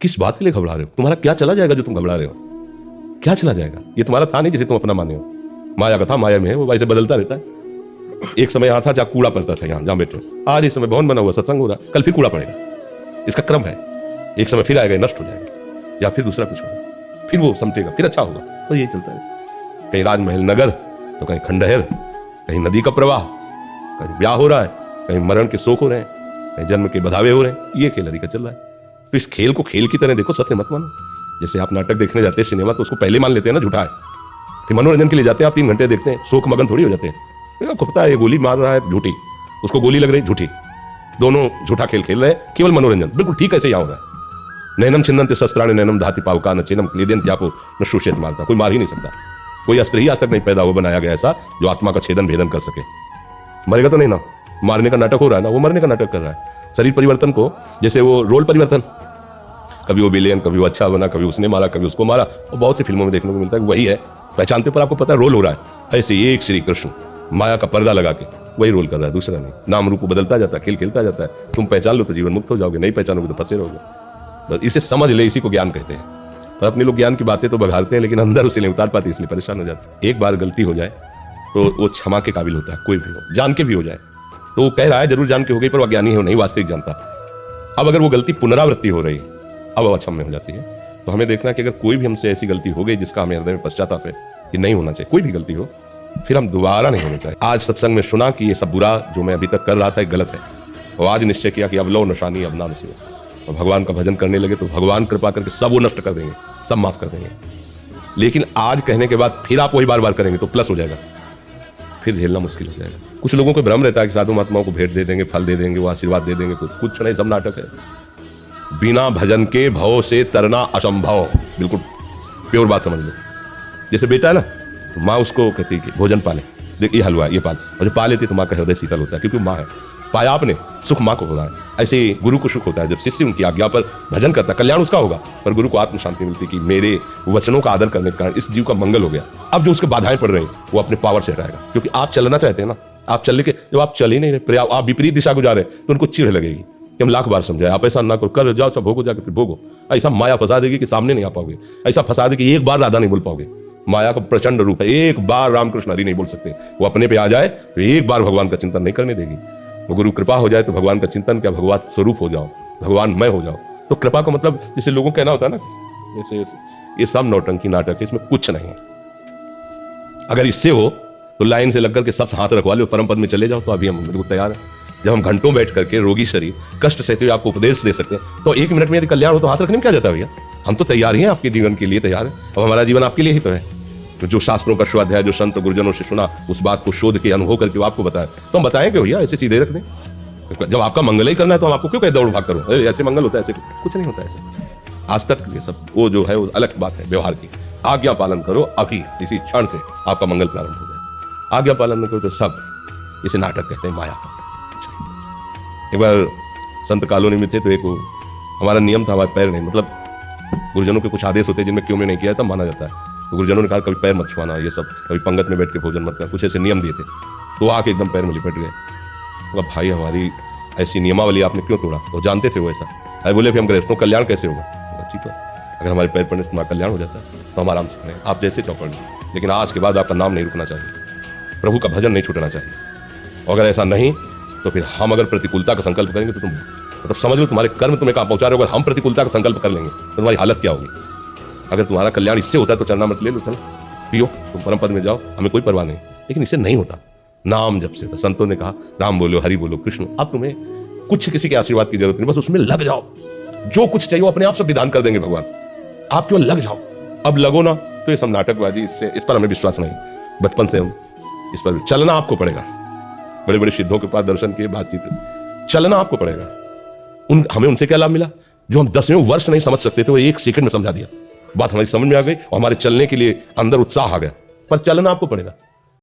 किस बात के लिए घबरा रहे हो? तुम्हारा क्या चला जाएगा जो तुम घबरा रहे हो? क्या चला जाएगा? ये तुम्हारा था नहीं जिसे तुम अपना माने हो। माया का था, माया में है, वो वैसे बदलता रहता है। एक समय यहाँ था जहाँ कूड़ा पड़ता था, यहाँ जहाँ बैठे, आज इस समय भवन बना हुआ, सत्संग हो रहा, कल फिर कूड़ा पड़ेगा। इसका क्रम है। एक समय फिर आएगा, नष्ट हो जाएगा, या फिर दूसरा कुछ होगा, फिर वो समटेगा, फिर अच्छा होगा। तो यही चलता है। कहीं राजमहल नगर, तो कहीं खंडहर, कहीं नदी का प्रवाह, कहीं ब्याह हो रहा है, कहीं मरण के शोक हो रहे हैं, कहीं जन्म के बधावे हो रहे हैं। ये खेल का चल रहा है। तो इस खेल को खेल की तरह देखो, सत्य मत मानो। जैसे आप नाटक देखने जाते हैं सिनेमा, तो उसको पहले मान लेते हैं ना झूठा है, फिर मनोरंजन के लिए जाते हैं, आप 3 घंटे देखते हैं, शोक मगन थोड़ी हो जाते हैं। आपको पता है ये गोली मार रहा है, झूठी, उसको गोली लग रही, झूठी, दोनों झूठा खेल खेल रहे हैं, केवल मनोरंजन। बिल्कुल ठीक ऐसे यहाँ हो रहा है। नैनम छिन्नन्ते शस्त्राणि नैनम धाति पावका न चेनम क्लेदयन्ति त्यापो न शुष्यति मार्ता। कोई मार ही नहीं सकता। कोई अस्त्र ही आज तक नहीं पैदा हो बनाया गया ऐसा जो आत्मा का छेदन भेदन कर सके। मरेगा तो नहीं ना, मारने का नाटक हो रहा है ना, वो मरने का नाटक कर रहा है। शरीर परिवर्तन को, जैसे वो रोल परिवर्तन, कभी वो विलेन, कभी वो अच्छा बना, कभी उसने मारा, कभी उसको मारा, और बहुत सी फिल्मों में देखने को मिलता है। वही है, पहचानते पर आपको पता है रोल हो रहा है। ऐसे एक श्री कृष्ण माया का पर्दा लगा के वही रोल कर रहा है, दूसरा नहीं। नाम रूप बदलता जाता है, खेल खेलता जाता है। तुम पहचान लो तो जीवन मुक्त हो जाओगे, नहीं पहचानोगे तो फंसे रहोगे। बस इसे समझ ले, इसी को ज्ञान कहते हैं। पर अपने लोग ज्ञान की बातें तो बघाड़ते हैं, लेकिन अंदर उसे नहीं उतार पाते, इसलिए परेशान हो जाते हैं। एक बार गलती हो जाए तो वो क्षमा के काबिल होता है, कोई भी हो, जान के भी हो जाए तो वो कह रहा है जरूर जान के हो गई, पर वो अज्ञानी है, वो नहीं वास्तविक जानता। अब अगर वो गलती पुनरावृत्ति हो रही, अब वो अक्षम में हो जाती है। तो हमें देखना है कि अगर कोई भी हमसे ऐसी गलती हो गई जिसका हमें हृदय में पश्चाताप है कि नहीं होना चाहिए, कोई भी गलती हो, फिर हम दोबारा नहीं होना चाहिए। आज सत्संग में सुना कि ये सब बुरा जो मैं अभी तक कर रहा था गलत है, और आज निश्चय किया कि अब लो नशानी अब ना नसीब, और भगवान का भजन करने लगे तो भगवान कृपा करके सब वो नष्ट कर देंगे, सब माफ कर देंगे। लेकिन आज कहने के बाद फिर आप वही बार बार करेंगे तो प्लस हो जाएगा, फिर झेलना मुश्किल हो जाएगा। कुछ लोगों को भ्रम रहता है कि साधु महात्माओं को भेंट दे देंगे, फल दे देंगे, वो आशीर्वाद दे देंगे, कुछ नहीं, सब नाटक है। बिना भजन के भव से तरना असंभव, बिल्कुल प्योर बात समझ लो। जैसे बेटा है ना, तो माँ उसको कहती है कि भोजन पाले, देख ये हलवा ये पाल, और जो पा लेती तो माँ का हृदय शीतल होता है, क्योंकि माँ है। पाया आपने, सुख माँ को हो रहा है। ऐसे ही गुरु को सुख होता है जब शिष्य उनकी आज्ञा पर भजन करता है, कल्याण उसका होगा, पर गुरु को आत्म शांति मिलती कि मेरे वचनों का आदर करने के कारण इस जीव का मंगल हो गया। अब जो उसके बाधाएं पड़ रही वो अपने पावर से हटाएगा, क्योंकि आप चलना चाहते हैं ना, आप चलने के जब आप चल ही नहीं रहे, आप विपरीत दिशा को जा रहे हैं, तो उनको चिढ़ लगेगी कि हम लाख बार समझाए, आप ऐसा ना करो, कर जाओ, सब भोगो, जाकर फिर भोगो। ऐसा माया फंसा देगी कि सामने नहीं आ पाओगे, ऐसा फंसा देगी कि एक बार राधा नहीं बोल पाओगे। माया का प्रचंड रूप है, एक बार रामकृष्ण हरि नहीं बोल सकते। वो अपने पे आ जाए तो एक बार भगवान का चिंतन नहीं करने देगी। वो गुरु कृपा हो जाए तो भगवान का चिंतन क्या, भगवान स्वरूप हो जाओ, भगवान मैं हो जाओ। तो कृपा का मतलब जैसे लोगों कहना होता है ना, जैसे ये सब नौटंकी नाटक है, इसमें कुछ नहीं है। अगर इससे हो तो लाइन से लगकर के सब हाथ रखवा लो, परम पद में चले जाओ, तो अभी हम बिल्कुल तैयार हैं। जब हम घंटों बैठ करके रोगी शरीर कष्ट सहते हुए आपको उपदेश दे सकते हैं, तो 1 मिनट में यदि कल्याण हो तो हाथ रखने में क्या जाता है भैया। हम तो तैयार ही हैं, आपके जीवन के लिए तैयार है। अब हमारा जीवन आपके लिए ही तो है। तो जो शास्त्रों का स्वाध्याय, जो संत गुरुजनों से सुना, उस बात को शोध के अनुभव करके आपको बताया, तो हम बताएं कि भैया ऐसे सीधे रख दें। जब आपका मंगल ही करना है तो हम आपको क्यों कहे दौड़ भाग करो, ऐसे मंगल होता है, ऐसे कुछ नहीं होता ऐसा। आज तक ये सब वो जो है वो अलग बात है व्यवहार की। आज्ञा पालन करो, अभी इसी क्षण से आपका मंगल प्रारंभ हो जाए। आज्ञा पालन न करो तो सब इसे नाटक कहते हैं, माया। एक बार संत कॉलोनी में थे, तो एक हमारा नियम था, हमारे पैर नहीं, मतलब गुरुजनों के कुछ आदेश होते हैं जिनमें क्यों नहीं किया तब माना जाता है। तो गुरुजनों ने कहा कभी पैर मत छुआना, ये सब, कभी पंगत में बैठ के भोजन मत करना, कुछ ऐसे नियम दिए थे। तो आके एकदम पैर में लिपट गए। तो भाई हमारी ऐसी नियमावली आपने क्यों तोड़ा? तो जानते थे वो ऐसा। अरे बोले फिर हम गृहस्थों कल्याण कैसे होगा? ठीक है, अगर हमारे पैर पड़ने से तुम्हारा कल्याण हो जाता है तो हम आराम से करें, आप जैसे चौपड़ लें, लेकिन आज के बाद आपका नाम नहीं रुकना चाहिए, प्रभु का भजन नहीं छूटना चाहिए। और अगर ऐसा नहीं तो फिर हम अगर प्रतिकूलता का संकल्प करेंगे तो तुम मतलब समझ लो तुम्हारे कर्म तुम्हें कहाँ पहुंचा रहे हो। अगर हम प्रतिकूलता का संकल्प कर लेंगे तो तुम्हारी हालत क्या होगी? अगर तुम्हारा कल्याण इससे होता है तो चलना मत ले लो, चलो पियो, तुम परम पद में जाओ, हमें कोई परवाह नहीं। लेकिन इससे नहीं होता। नाम जब से संतों ने कहा राम बोलो, हरि बोलो, कृष्ण। अब तुम्हें कुछ किसी के आशीर्वाद की जरूरत नहीं, बस उसमें लग जाओ। जो कुछ चाहिए वो अपने आप सब विधान कर देंगे भगवान, आप केवल लग जाओ। अब लगो ना तो ये सब नाटकबाजी, इससे इस पर हमें विश्वास नहीं। बचपन से हम इस पर चलना आपको पड़ेगा। बड़े बड़े सिद्धों के पास दर्शन किए, बातचीत, चलना आपको पड़ेगा। हमें उनसे क्या लाभ मिला? जो हम 10वें वर्ष नहीं समझ सकते थे वो 1 सेकंड में समझा दिया। बात हमारी समझ में आ गई और हमारे चलने के लिए अंदर उत्साह आ गया। पर चलना आपको पड़ेगा।